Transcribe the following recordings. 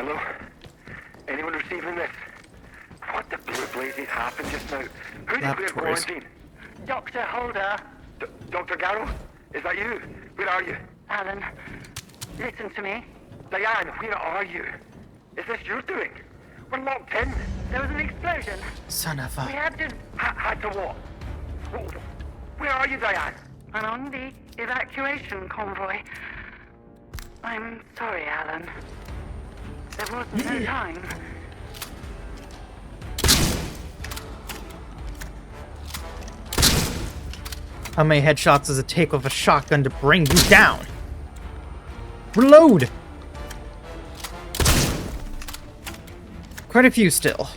Hello? Anyone receiving this? What the blue blazes happened just now? Who did clear Laboratories. quarantine? Dr. Holder. Dr. Garrow? Is that you? Where are you? Alan, listen to me. Diane, where are you? Is this your doing? We're locked in. There was an explosion. Son of We a... had to... Had to what? Where are you, Diane? I'm on the evacuation convoy. I'm sorry, Alan. There was no time. How many headshots does it take with a shotgun to bring you down? Reload! Quite a few still.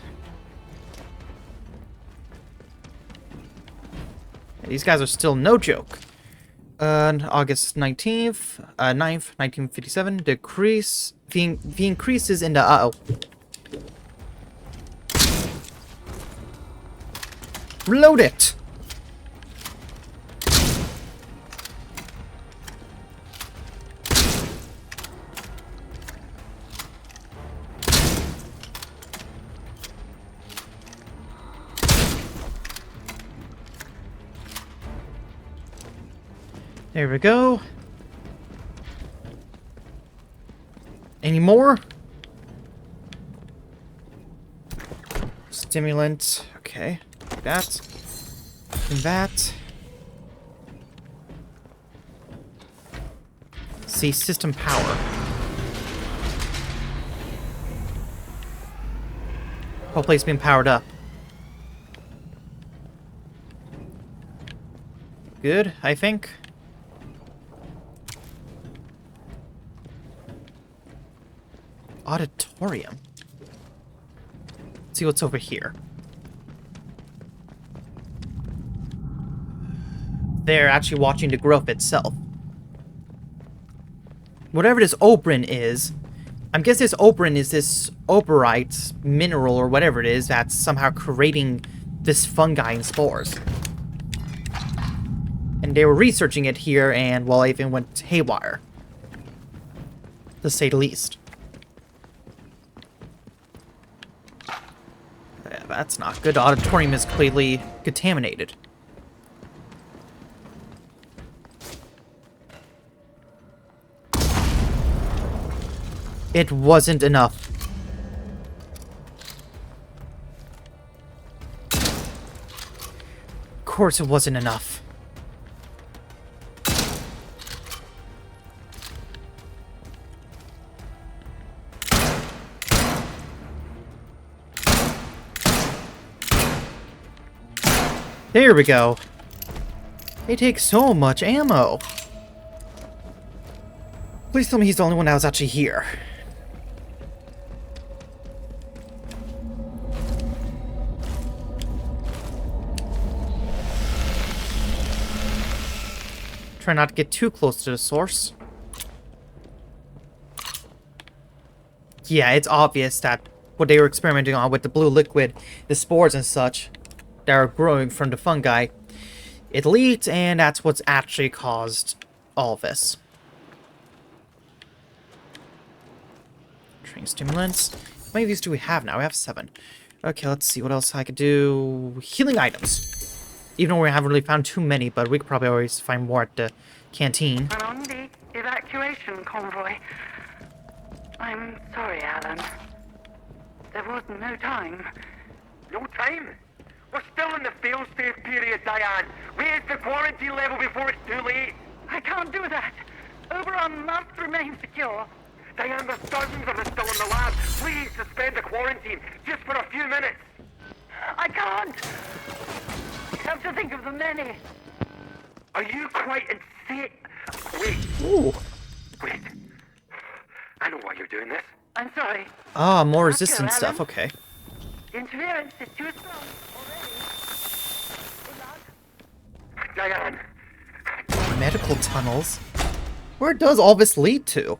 These guys are still no joke. August 19th, 9th, 1957, decrease... The increases in the... Uh-oh. Reload it! There we go. Any more? Stimulant. Okay. That. And that. See, system power. Whole place being powered up. Good, I think. Auditorium. Let's see what's over here. They're actually watching the growth itself. Whatever this operin is, I'm guessing this operin is this operite mineral or whatever it is that's somehow creating this fungi and spores. And they were researching it here, and well, everything went haywire, to say the least. Yeah, that's not good. The auditorium is clearly contaminated. It wasn't enough. Of course it wasn't enough. There we go. They take so much ammo. Please tell me he's the only one that was actually here. Try not to get too close to the source. Yeah, it's obvious that what they were experimenting on with the blue liquid, the spores and such, that are growing from the fungi, it leaked, and that's what's actually caused all of this. Training stimulants. How many of these do we have now? We have 7. Okay, let's see what else I could do. Healing items. Even though we haven't really found too many, but we could probably always find more at the canteen. I'm on the evacuation convoy. I'm sorry, Alan. There was no time. No time? We're still in the fail-safe period, Diane. Raise the quarantine level before it's too late. I can't do that. Oberon must remain secure. Diane, there's dozens of us still in the lab. Please suspend the quarantine, just for a few minutes. I can't. I have to think of the many. Are you quite insane? Wait, Ooh. wait. I know why you're doing this. I'm sorry. Ah, more Let's go, resistance stuff, Alan. okay. The interference is too strong already. Good luck. Diane. Medical tunnels? Where does all this lead to?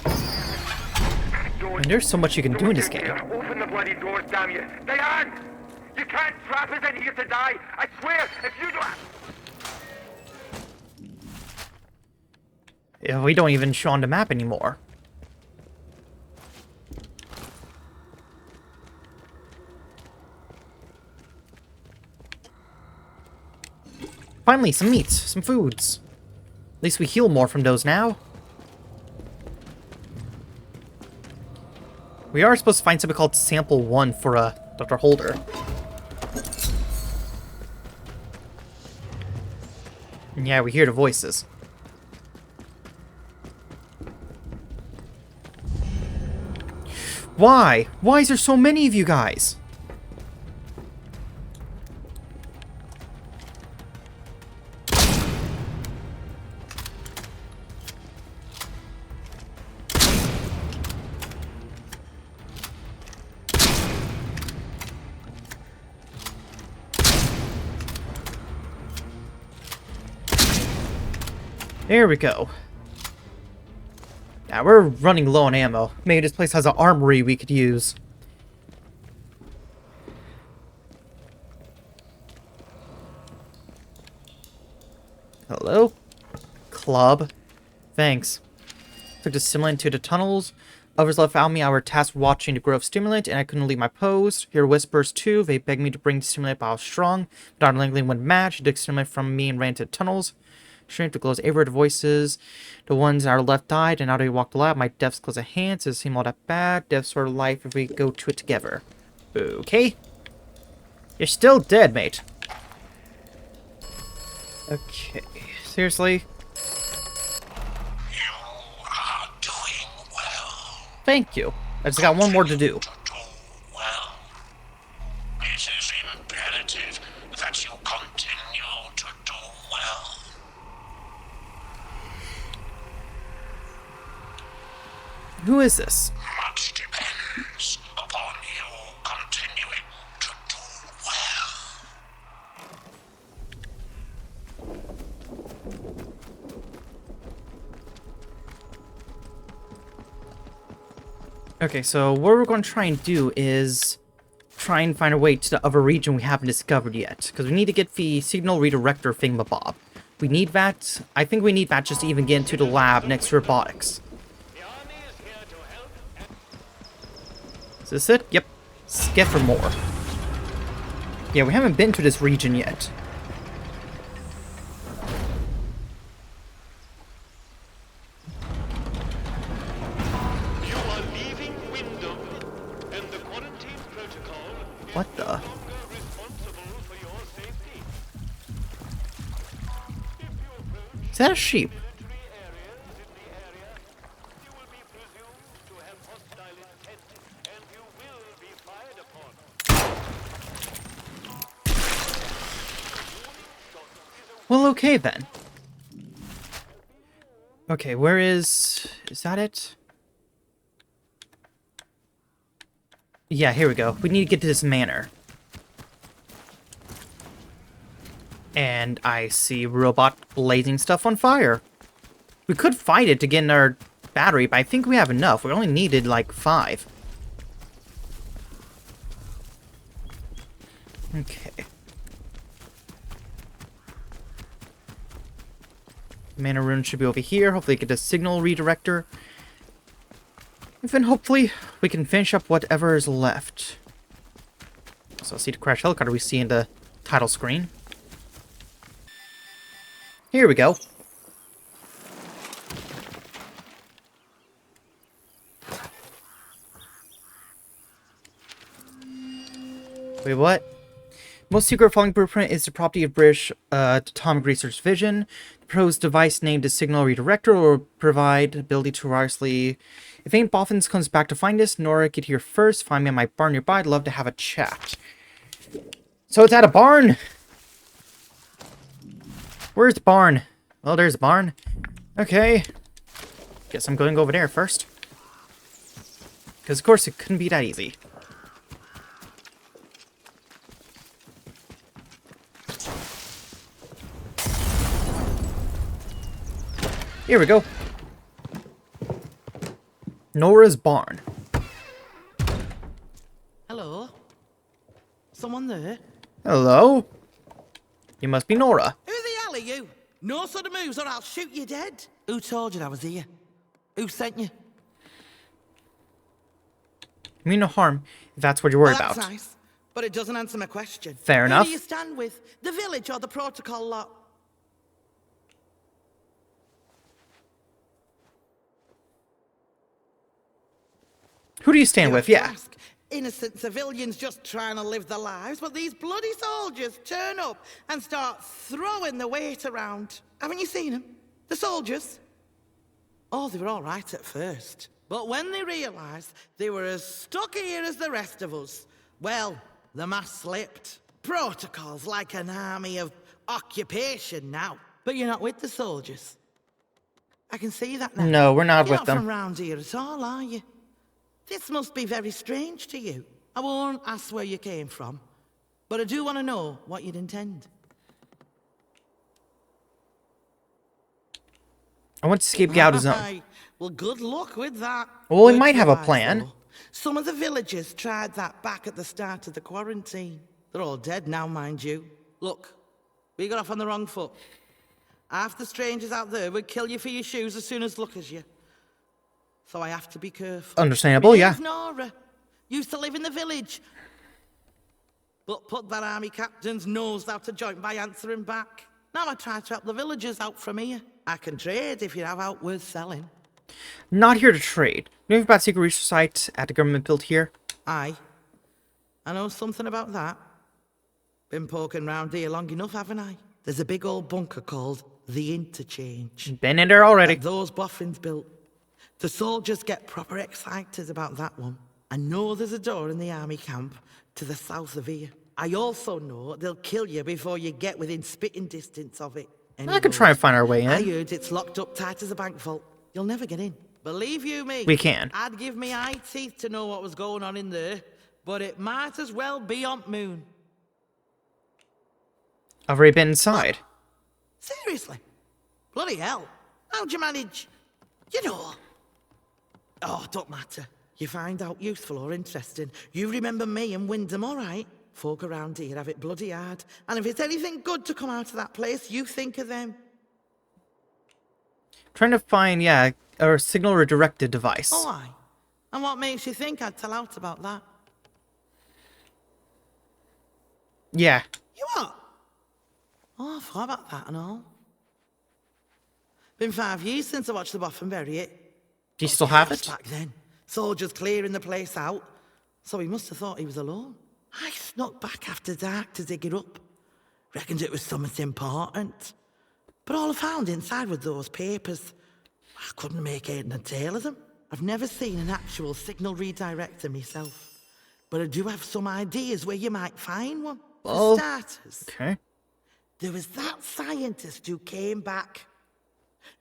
And there's so much you can do in this game. Open the bloody doors, damn you. Diane! You can't trap us in here to die. I swear, if you don't... Yeah, we don't even show on the map anymore. Finally, some meat, some foods. At least we heal more from those now. We are supposed to find something called Sample 1 for Dr. Holder. And yeah, we hear the voices. Why? Why is there so many of you guys? There we go. Now we're running low on ammo. Maybe this place has an armory we could use. Hello? Club. Thanks. Took the stimulant to the tunnels. Others left without me. I were tasked watching the growth stimulant, and I couldn't leave my post. Hear whispers too. They begged me to bring the stimulant, but I was strong. But unlikely went mad. She took the stimulant from me and ran to the tunnels. Strength to close everywhere. The voices, the ones on our left died, and now they walked aloud. My death's close at hand. Does it seem all that bad? Death's sort of life if we go to it together. Okay. You're still dead, mate. Okay. Seriously? You are doing well. Thank you. I just got one more to do. To do well. It is imperative that you continue to do well. Who is this? Much depends upon you continuing to do well. Okay, so what we're going to try and do is try and find a way to the other region we haven't discovered yet. Because we need to get the signal redirector thingamabob. We need that. I think we need that just to even get into the lab next to robotics. Is this it? Yep. Skip for more. Yeah, we haven't been to this region yet. You are leaving Wyndham, and the quarantine protocol What the? no longer responsible for your safety. If you approach Is that a sheep? military areas in the area, you will be presumed to have hostile intent, and you will be fired upon. Well, okay then. Okay, where is that it? Yeah, here we go. We need to get to this manor. And I see robot blazing stuff on fire. We could fight it to get in our battery, but I think we have enough. We only needed like 5. Okay. Mana rune should be over here. Hopefully get a signal redirector. And then hopefully we can finish up whatever is left. So I'll see the crash helicopter we see in the title screen. Here we go. Wait, what? Most secret following blueprint is the property of British Atomic Research Division. The proposed device named the Signal Redirector will provide ability to wirelessly... If Aunt Boffins comes back to find us, Nora, get here first. Find me at my barn nearby. I'd love to have a chat. So it's at a barn? Where's the barn? Well, there's the barn. Okay. Guess I'm going over there first. Because, of course, it couldn't be that easy. Here we go. Nora's barn. Hello? Someone there? Hello? You must be Nora. Who the hell are you? No sort of moves or I'll shoot you dead. Who told you I was here? Who sent you? You mean no harm, if that's what you're worried That's about. nice, but it doesn't answer my question. Fair enough. Who do you stand with? The village or the protocol lot? Who do you stand with? have to Yeah. ask. Innocent civilians just trying to live their lives, but these bloody soldiers turn up and start throwing the weight around. Haven't you seen them? The soldiers? Oh, they were all right at first. But when they realised they were as stuck here as the rest of us, well, the mask slipped. Protocols like an army of occupation now. But you're not with the soldiers. I can see that now. No, we're not You're with not them. from round here at all, are you? This must be very strange to you. I won't ask where you came from, but I do want to know what you'd intend. I want to escape Gauda's zone. Aye. Well, good luck with that. Well, we Worked might have a wise, plan. though. Some of the villagers tried that back at the start of the quarantine. They're all dead now, mind you. Look, we got off on the wrong foot. Half the strangers out there would kill you for your shoes as soon as look as you. So I have to be careful. Understandable, yeah. Here's Nora. Used to live in the village. But put that army captain's nose out of joint by answering back. Now I try to help the villagers out from here. I can trade if you have out worth selling. Not here to trade. You know about secret research site at the government built here? Aye. I know something about that. Been poking round here long enough, haven't I? There's a big old bunker called the Interchange. Been in there already. That those boffins built. The soldiers get proper excited about that one. I know there's a door in the army camp to the south of here. I also know they'll kill you before you get within spitting distance of it. I could try and find our way I in. heard it's locked up tight as a bank vault. You'll never get in. Believe you me. We can. I'd give me eye teeth to know what was going on in there, but it might as well be on moon. I've already been inside. Seriously? Bloody hell. How'd you manage? You know. Oh, don't matter. You find out useful or interesting. You remember me and Wyndham, all right? Folk around here have it bloody hard. And if it's anything good to come out of that place, you think of them. Trying to find, yeah, a signal redirected device. Oh, aye. And what makes you think I'd tell out about that? Yeah. You what? Oh, I forgot about that and all. Been 5 years since I watched the Boffin bury it. Do you still have Chaos it? back then. Soldiers clearing the place out. So he must have thought he was alone. I snuck back after dark to dig it up. Reckoned it was something important. But all I found inside were those papers. I couldn't make head and tail of them. I've never seen an actual signal redirector myself. But I do have some ideas where you might find one. Well, For starters, Okay. there was that scientist who came back.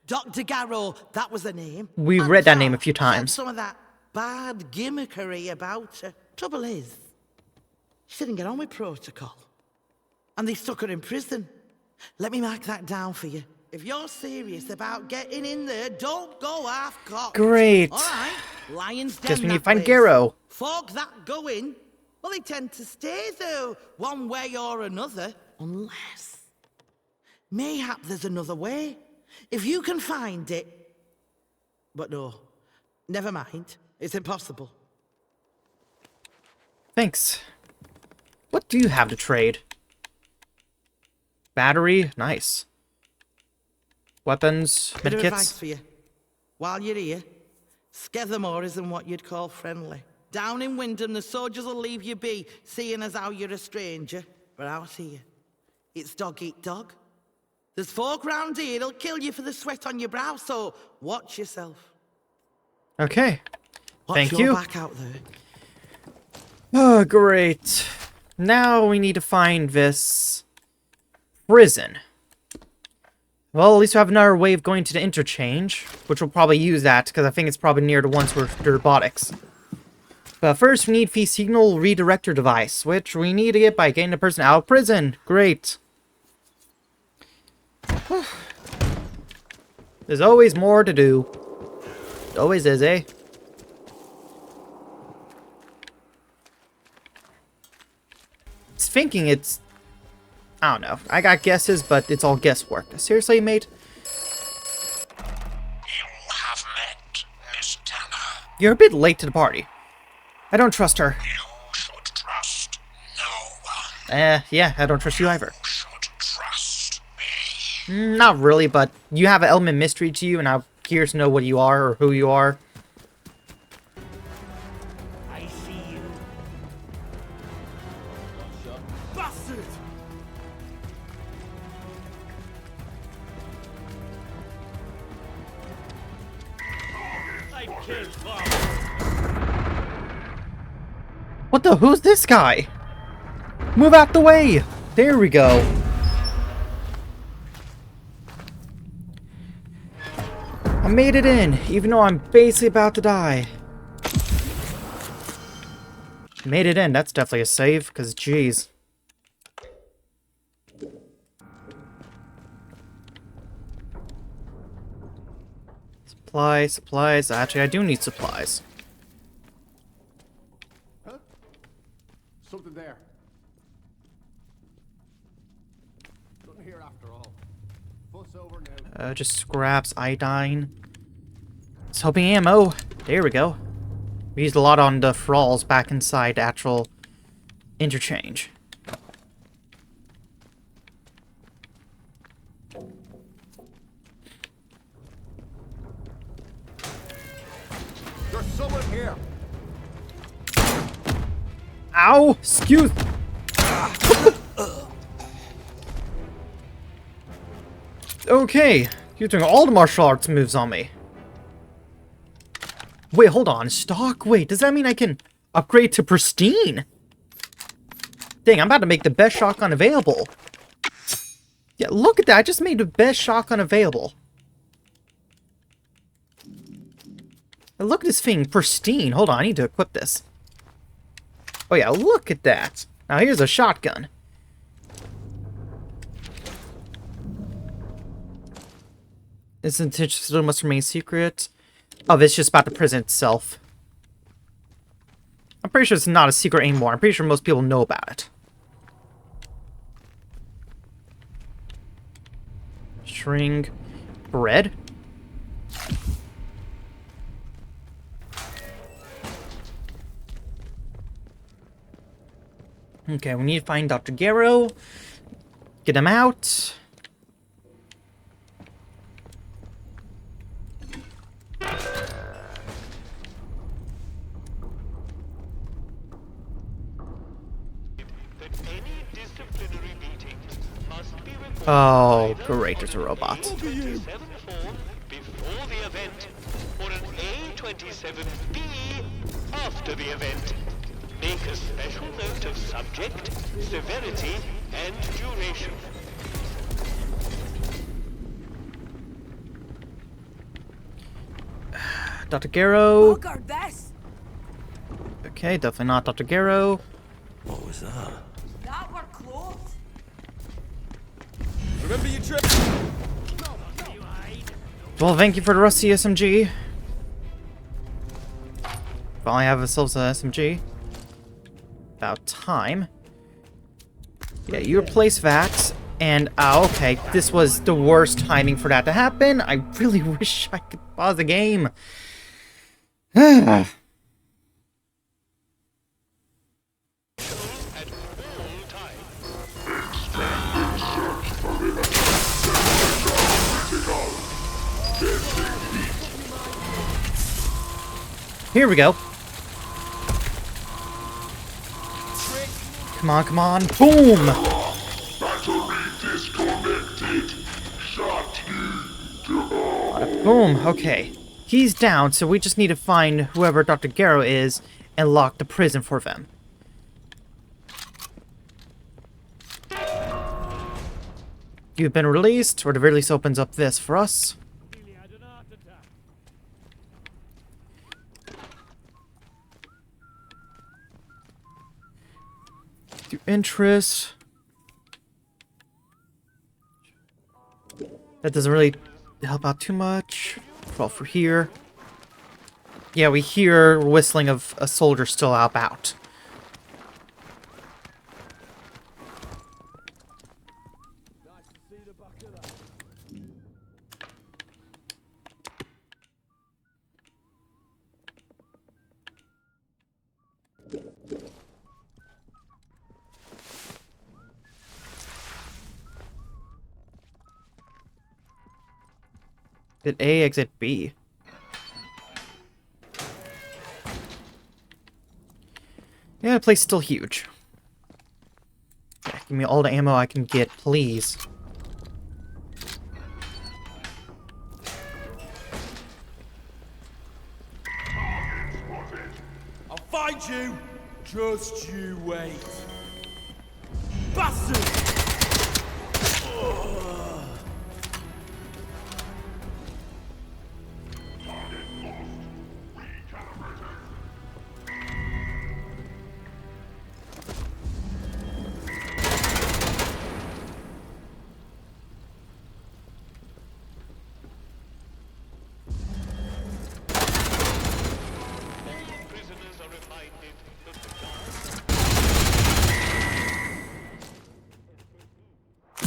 Dr. Garrow, that was the name. We I'm read that sure name a few she had times. some of that bad gimmickry about her. Trouble is, she didn't get on with protocol. And they stuck her in prison. Let me mark that down for you. If you're serious about getting in there, don't go half-cocked. Great. All right, Lion's Den. Just we need that to find place. Garrow. Folk that go in, well, they tend to stay there one way or another, unless mayhap there's another way. If you can find it, but no, never mind. It's impossible. Thanks. What do you have to trade? Battery? Nice. Weapons? Bit of advice Medkits? for you. While you're here, Skethermore isn't what you'd call friendly. Down in Wyndham, the soldiers will leave you be, seeing as how you're a stranger. But out here, it's dog eat dog. There's folk round here that'll kill you for the sweat on your brow, so watch yourself. Okay. Watch Thank your you. back out there. Oh, great. Now we need to find this prison. Well, at least we have another way of going to the interchange, which we'll probably use that, because I think it's probably near the ones with the robotics. But first, we need the signal redirector device, which we need to get by getting the person out of prison. Great. There's always more to do. Always is, eh? It's thinking it's... I don't know. I got guesses, but it's all guesswork. Seriously, mate? You have met Miss Tanner. You're a bit late to the party. I don't trust her. You should trust no one. Yeah, I don't trust you either. You should trust me. Not really, but you have an element mystery to you, and I'm curious to know what you are or who you are. What the? Who's this guy? Move out the way! There we go. I made it in, even though I'm basically about to die. Made it in, that's definitely a save, because jeez. Supplies. Actually, I do need supplies. Huh? Something there. Nothing here after all. Fuss over now. Just scraps, iodine. It's hoping ammo. There we go. We used a lot on the thralls back inside actual interchange. There's someone here. Ow! Excuse. Okay, you're doing all the martial arts moves on me. Wait, hold on. Stock? Wait, does that mean I can upgrade to pristine? Dang, I'm about to make the best shotgun available. Yeah, look at that. I just made the best shotgun available. And look at this thing, pristine. Hold on, I need to equip this. Oh yeah, look at that. Now here's a shotgun. Isn't it still must remain secret? Oh, it's just about the prison itself. I'm pretty sure it's not a secret anymore. I'm pretty sure most people know about it. String. Bread? Okay, we need to find Dr. Garrow. Get him out. Oh, great, there's a robot. A27 form before the event, or an A27B after the event. Make a special note of subject, severity, and duration. Dr. Garrow. Look at this. Okay, definitely not Dr. Garrow. What was that? That were close. Remember your trip? Well, thank you for the rusty SMG. Finally have ourselves an SMG. About time. Yeah, you replace that. And, okay, this was the worst timing for that to happen. I really wish I could pause the game. Here we go. Come on, come on. Boom! Boom, okay. He's down, so we just need to find whoever Dr. Garrow is and lock the prison for them. You've been released, or the very least opens up this for us. Do interest. That doesn't really help out too much. Crawl for here. Yeah, we hear whistling of a soldier still about. Exit A, exit B. Yeah, the place is still huge. Yeah, give me all the ammo I can get, please. find you. Just you wait. Bastard!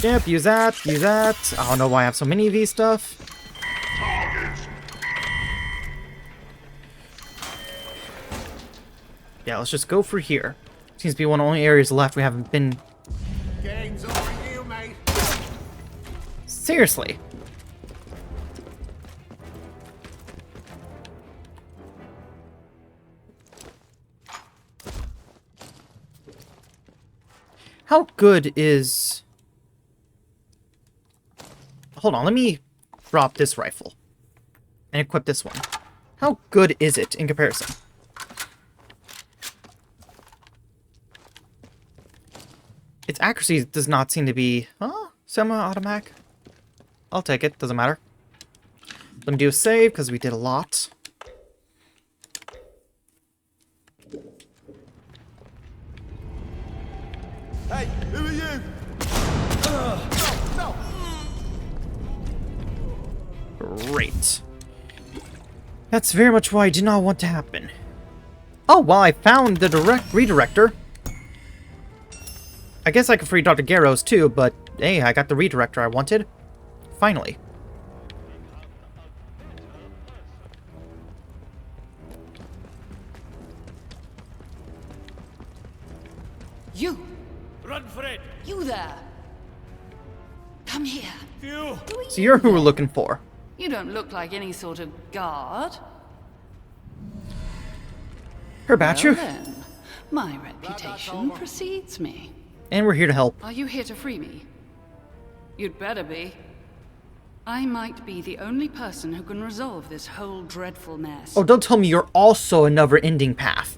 Yep, use that, use that. I don't know why I have so many of these stuff. Yeah, let's just go for here. Seems to be one of the only areas left we haven't been. Game's over you, mate. Seriously. How good is... Hold on, let me drop this rifle and equip this one. How good is it in comparison? Its accuracy does not seem to be... Huh? Semi-automatic? I'll take it, doesn't matter. Let me do a save, because we did a lot. Hey, who are you? No! Great. That's very much what I did not want to happen. Oh, well, I found the redirector. I guess I could free Dr. Garrows too, but hey, I got the redirector I wanted. Finally. You! Run for it! You there! Come here. You! So you're who we're looking for. You don't look like any sort of guard. Her about Well you. then, my reputation precedes me. And we're here to help. Are you here to free me? You'd better be. I might be the only person who can resolve this whole dreadful mess. Oh, don't tell me you're also another ending path.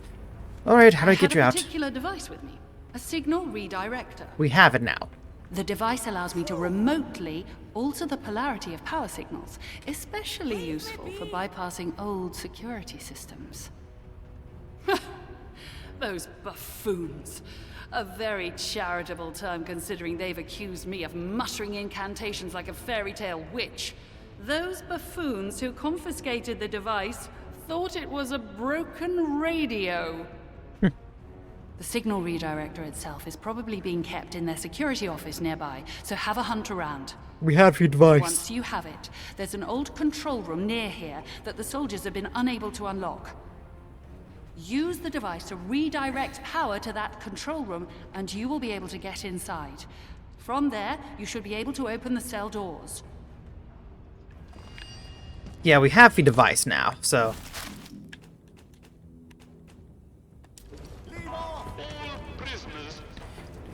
Alright, how do I get you I out? have a particular device with me. A signal redirector. We have it now. The device allows me to remotely alter the polarity of power signals, especially useful for bypassing old security systems. Those buffoons. A very charitable term considering they've accused me of muttering incantations like a fairy tale witch. Those buffoons who confiscated the device thought it was a broken radio. The signal redirector itself is probably being kept in their security office nearby, so have a hunt around. We have your device. Once you have it, there's an old control room near here that the soldiers have been unable to unlock. Use the device to redirect power to that control room, and you will be able to get inside. From there, you should be able to open the cell doors. Yeah, we have the device now, so...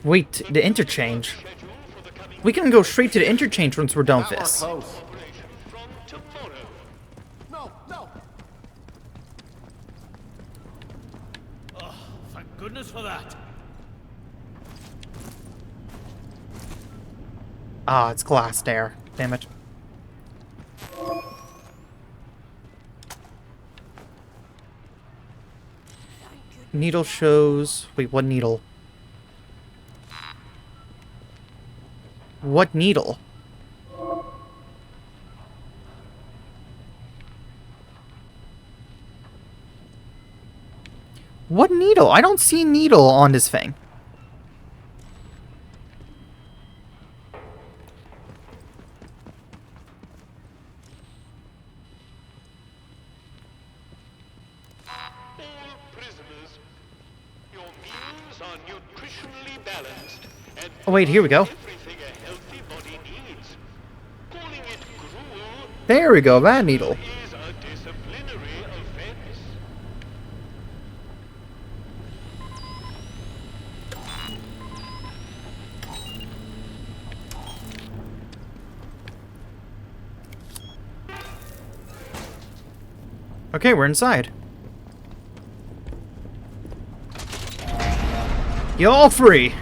Wait, the interchange? We can go straight to the interchange once we're done with this. No, no. Oh, thank goodness for that. Ah, it's glass there. Damn it. Needle shows... Wait, what needle? What needle? What needle? I don't see needle on this thing. Oh wait, here we go. There we go, that needle. Okay, we're inside. You're all free.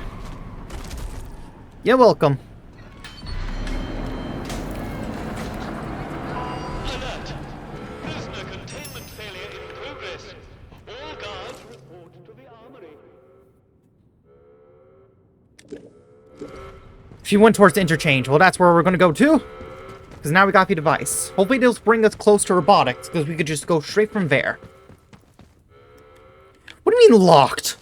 You're welcome. Alert! Prisoner containment failure in progress. All guards report to the armory. She went towards the interchange. Well, that's where we're gonna go to. Because now we got the device. Hopefully they'll bring us close to robotics, because we could just go straight from there. What do you mean locked?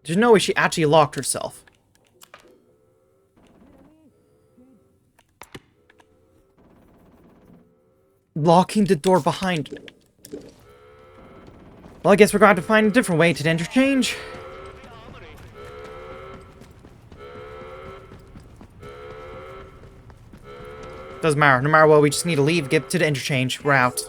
There's no way she actually locked herself. Locking the door behind me. Well, I guess we're going to find a different way to the interchange. Doesn't matter. No matter what, we just need to leave, get to the interchange. We're out.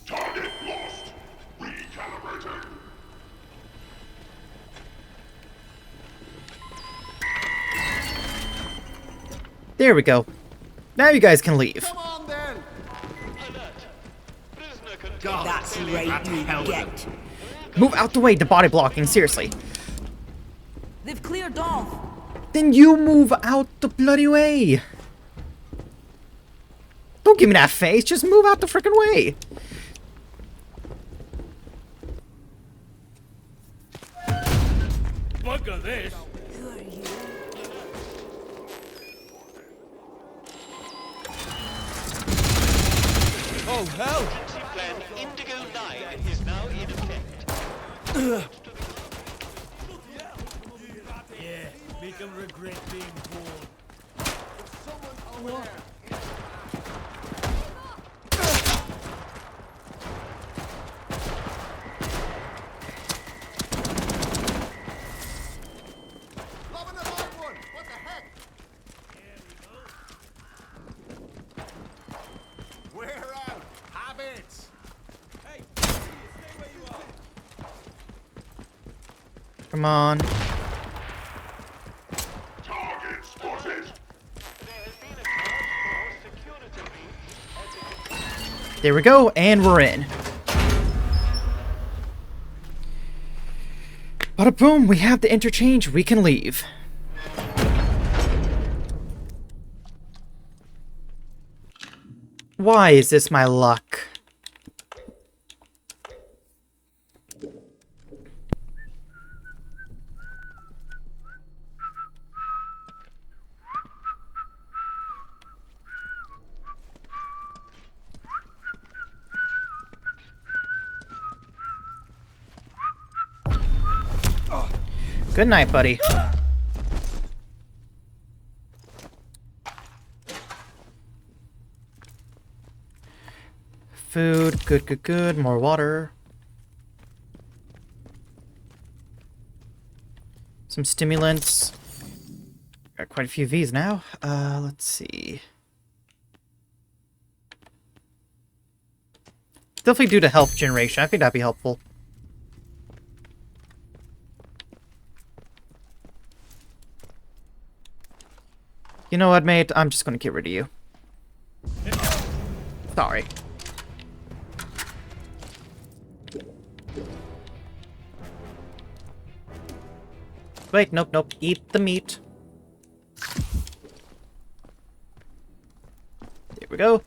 Target lost. Recalibrating. There we go. Now you guys can leave. Come on then. Alert! Prisoner containment That's failure. right, you get. Move out the way, the body blocking, seriously. They've cleared off. Then you move out the bloody way. Don't give me that face, just move out the frickin' way. Bugger this. Who are you? Oh hell! Emergency plan Indigo 9 is now in effect. Yeah, make them regret being born. Someone over there. Loving the hard one. What the heck? We're out. Habits. Hey, stay where you are. Come on. Target spotted. There has been a charge for security breach at the There we go, and we're in. Bada boom, we have the interchange, we can leave. Why is this my luck? Good night, buddy. Food, good, good, good. More water. Some stimulants. Got quite a few of these now. Let's see. Definitely due to health generation. I think that'd be helpful. You know what, mate? I'm just gonna get rid of you. Sorry. Wait, nope, nope. Eat the meat. There we go.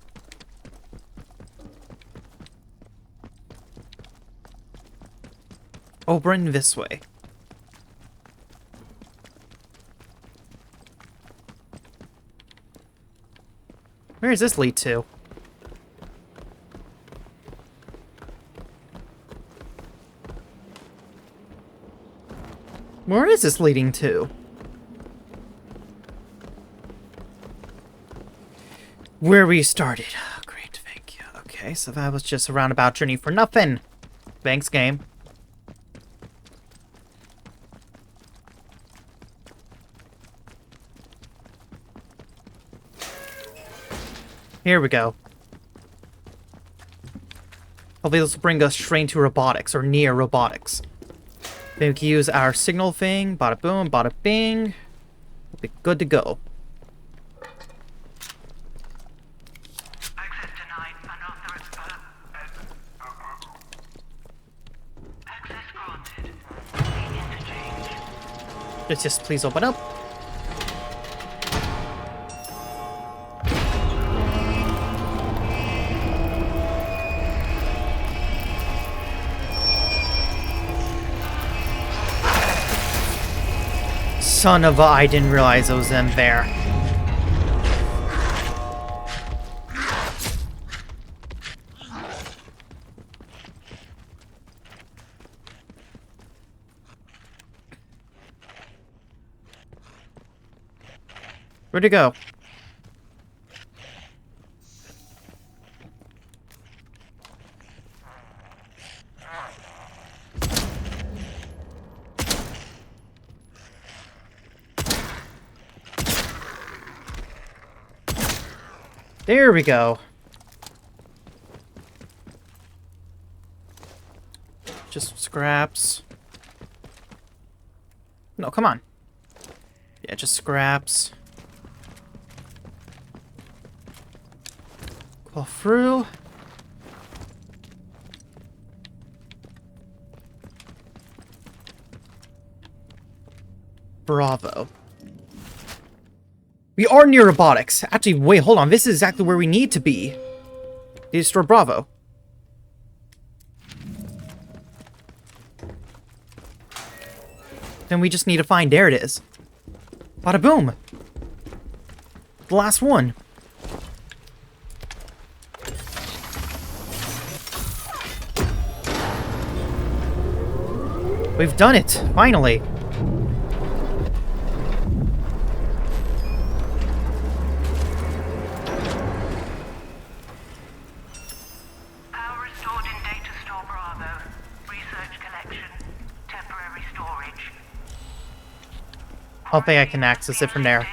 Oberyn this way. Where does this lead to? Where is this leading to? Where we started. Oh, great, thank you. Okay, so that was just a roundabout journey for nothing. Thanks, game. Here we go. Hopefully this will bring us straight to robotics, or near robotics. Then we can use our signal thing. Bada boom, bada bing. We'll be good to go. Access denied. Unauthorized. Access granted. Interchange. Let's just please open up. Son of a, I didn't realize it was them there. Where'd it go? There we go. Just scraps. No, come on. Yeah, just scraps. Go through. Bravo. We are near robotics. Actually, wait, hold on. This is exactly where we need to be. Destroy Bravo. Then we just need to find... There it is. Bada boom. The last one. We've done it. Finally. I don't think I can access it from there.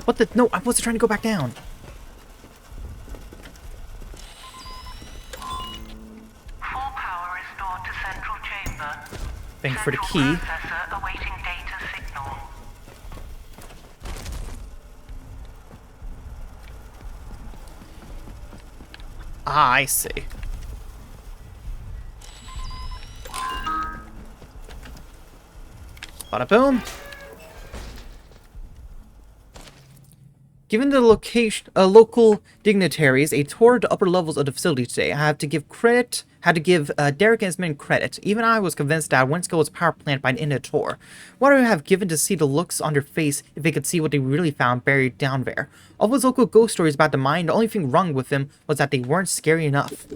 What the? No, I wasn't trying to go back down. Full power restored to central chamber. Thank you for the key. Processor awaiting data signal. Ah, I see. Bada boom. Given the local dignitaries a tour to upper levels of the facility today, I had to give Derek and his men credit. Even I was convinced that I went to go to power plant by the end of the tour. What would I have given to see the looks on their face if they could see what they really found buried down there? All those local ghost stories about the mine, the only thing wrong with them was that they weren't scary enough.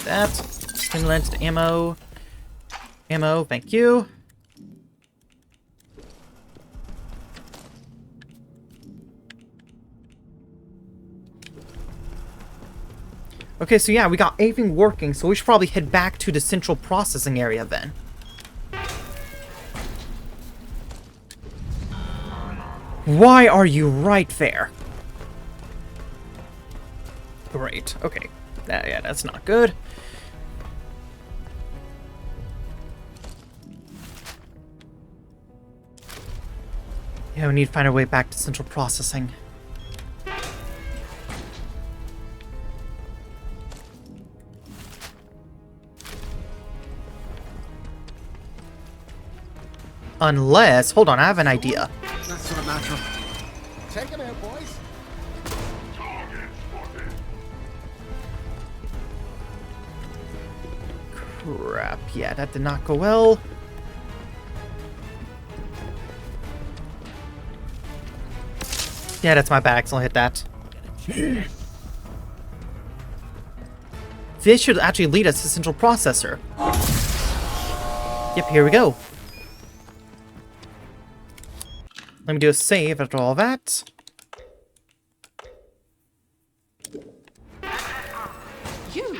That. Stimulant, ammo. Ammo, thank you. Okay, so yeah, we got everything working, so we should probably head back to the central processing area then. Why are you right there? Great, okay. Yeah, that's not good. Yeah, we need to find our way back to central processing. Unless... Hold on, I have an idea. That's not natural. Take him out, boys. Crap, yeah, that did not go well. Yeah, that's my bad. I accidentally hit that. This should actually lead us to central processor. Yep, here we go. Let me do a save after all that. You?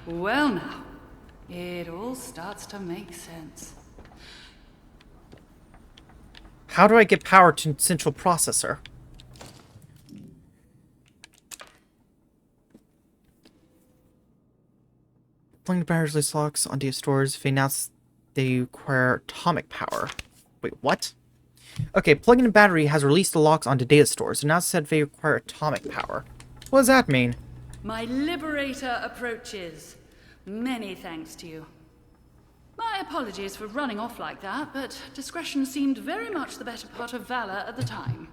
Well now, it all starts to make sense. How do I get power to central processor? Plugging the batteries release locks on data stores. They announced they require atomic power. Wait, what? Okay, plugging the battery has released the locks onto data stores, and now said they require atomic power. What does that mean? My liberator approaches. Many thanks to you. My apologies for running off like that, but discretion seemed very much the better part of valor at the time.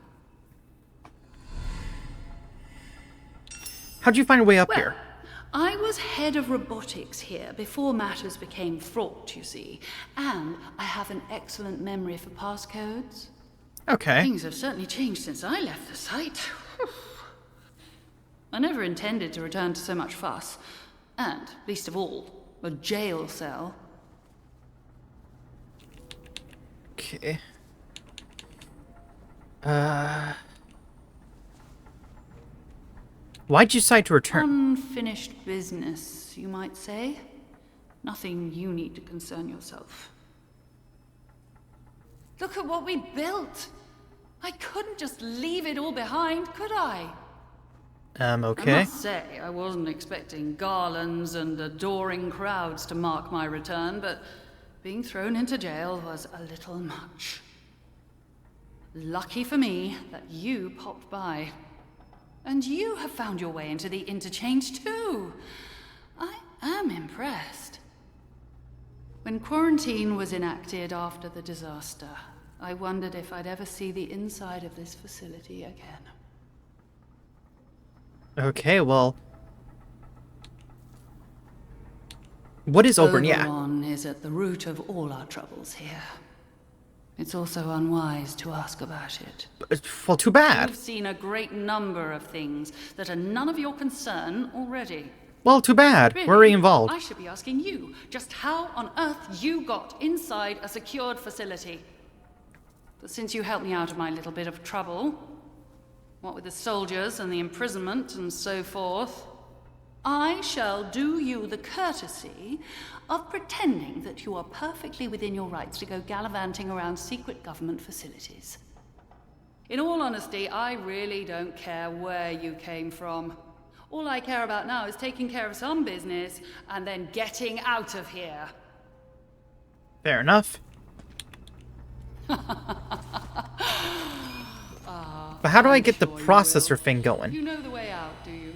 How'd you find a way up here? I was head of robotics here before matters became fraught, you see. And I have an excellent memory for passcodes. Okay. Things have certainly changed since I left the site. I never intended to return to so much fuss. And, least of all, a jail cell. Okay. Why'd you decide to return? Unfinished business, you might say. Nothing you need to concern yourself. Look at what we built. I couldn't just leave it all behind, could I? Okay. I must say, I wasn't expecting garlands and adoring crowds to mark my return, but being thrown into jail was a little much. Lucky for me that you popped by. And you have found your way into the interchange too. I am impressed. When quarantine was enacted after the disaster, I wondered if I'd ever see the inside of this facility again. Okay, well... What is Oberon? Yeah. Oberon is at the root of all our troubles here. It's also unwise to ask about it. Well, too bad. You've seen a great number of things that are none of your concern already. Well, too bad. Really, We're already involved. I should be asking you just how on earth you got inside a secured facility. But since you helped me out of my little bit of trouble, what with the soldiers and the imprisonment and so forth, I shall do you the courtesy of pretending that you are perfectly within your rights to go gallivanting around secret government facilities. In all honesty, I really don't care where you came from. All I care about now is taking care of some business and then getting out of here. Fair enough. But how do I get the processor thing going? You know the way out, do you?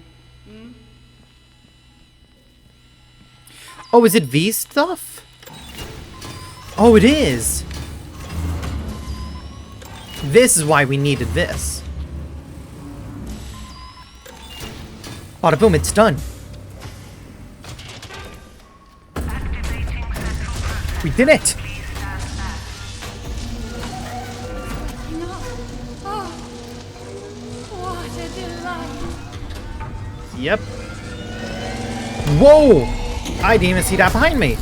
Oh, is it V stuff? Oh, it is! This is why we needed this. Bada boom, it's done. We did it! Oh, what a delight! Yep. Whoa! I didn't even see that behind me.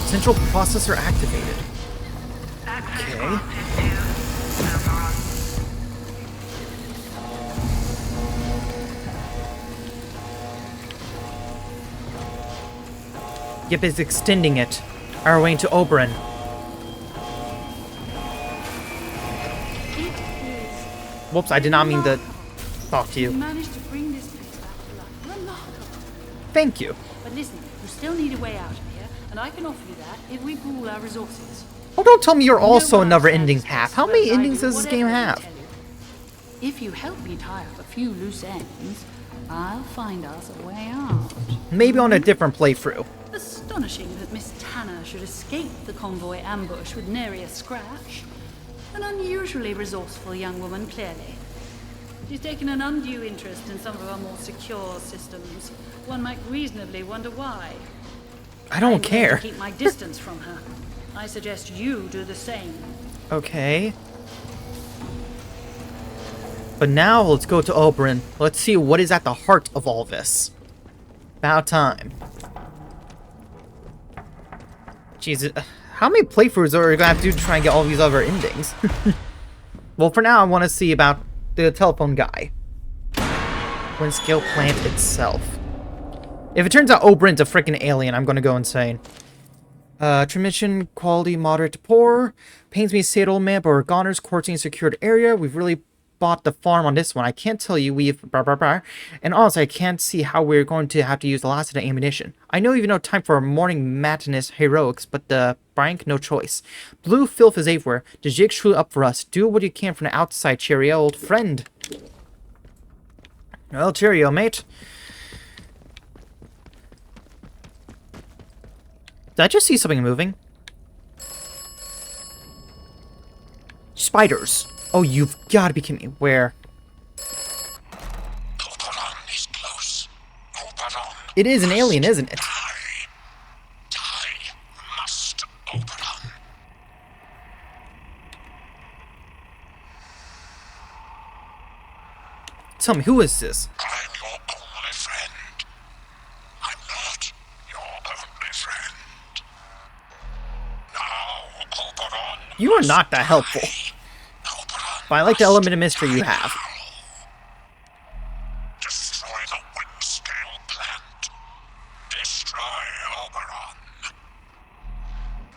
Central processor activated. Okay. Yep, it's extending it. Our way into Oberon. Whoops, I did not mean to talk to You you. managed to bring this place back to life. Remarkable. Thank you. But listen, you still need a way out of here, and I can offer you that if we pool our resources. Oh, don't tell me you're also No one another understands ending this half. as How well many as I endings do, does this whatever game they have? tell you. If you help me tie up a few loose ends, I'll find us a way out. Maybe on a different playthrough. Astonishing that Miss Tanner should escape the convoy ambush with nary a scratch. An unusually resourceful young woman, clearly. She's taken an undue interest in some of our more secure systems. One might reasonably wonder why. I don't I'm going care. to keep my distance from her. I suggest you do the same. Okay. But now let's go to Oberon. Let's see what is at the heart of all this. About time. Jesus, how many playthroughs are we gonna have to do to try and get all these other endings? Well, for now, I want to see about the telephone guy. Twin scale plant itself. If it turns out Oberon's a freaking alien, I'm gonna go insane. Transmission quality moderate to poor. Pains me to say it, old man, but we're goners, quarantine secured area. We've really bought the farm on this one. I can't tell you we've blah blah blah. And also, I can't see how we're going to have to use the last of the ammunition. I know you've no time for morning matinous heroics, but Frank, no choice. Blue filth is everywhere. The jig's truly up for us. Do what you can from the outside, cheerio, old friend. Well, cheerio, mate. Did I just see something moving? Spiders. Oh, you've got to be kidding me. Where? Oberon is close. Oberon. It is an alien, isn't it? Die must, Oberon. Tell me, who is this? I'm your only friend. I'm not your only friend. Now, Oberon. You are not that helpful. But I like the element of mystery you have. Destroy the wind-scale plant. Destroy Oberon.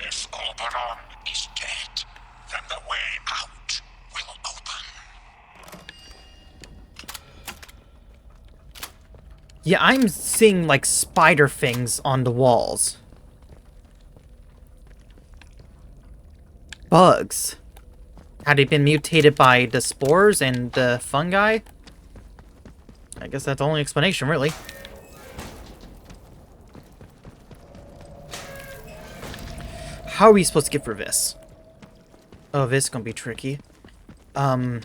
If Oberon is dead, then the way out will open. Yeah, I'm seeing, like, spider things on the walls. Bugs. Had they been mutated by the spores and the fungi? I guess that's the only explanation, really. How are we supposed to get through this? Oh, this is gonna be tricky. I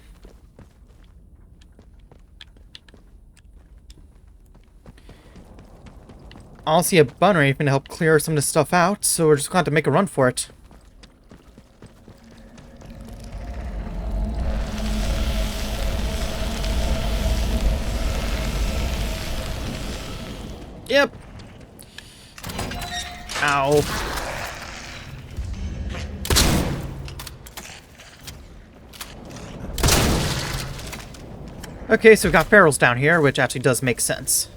don't see a button or anything to help clear some of this stuff out, so we're just going to have to make a run for it. Yep. Ow. Okay, so we've got barrels down here, which actually does make sense.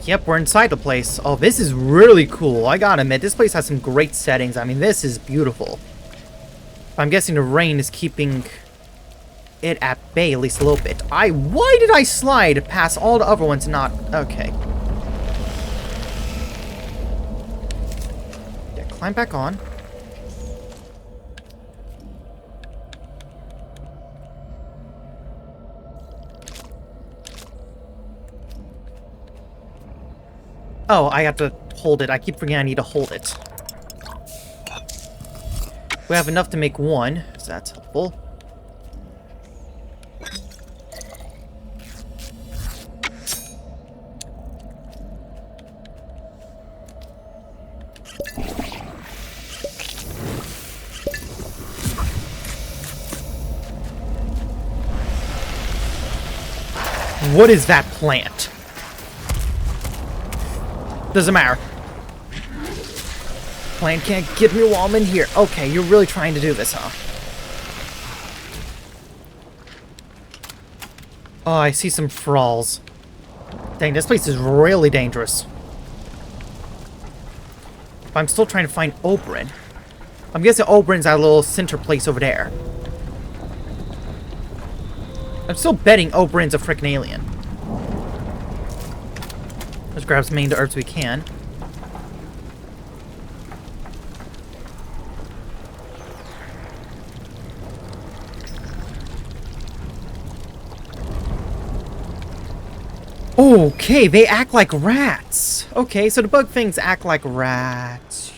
Yep, we're inside the place. Oh, this is really cool. I gotta admit, this place has some great settings. I mean, this is beautiful. I'm guessing the rain is keeping it at bay at least a little bit. Why did I slide past all the other ones and not... Okay. Yeah, climb back on. Oh, I have to hold it. I keep forgetting I need to hold it. We have enough to make one, so that's helpful. What is that plant? Doesn't matter. Plant can't get me while I'm in here. Okay, you're really trying to do this, huh? Oh, I see some thralls. Dang, this place is really dangerous. But I'm still trying to find Oberyn. I'm guessing Oberyn's at a little center place over there. I'm still betting Oberyn's a frickin' alien. Let's grab as many of the herbs we can. Okay, they act like rats. Okay, so the bug things act like rats.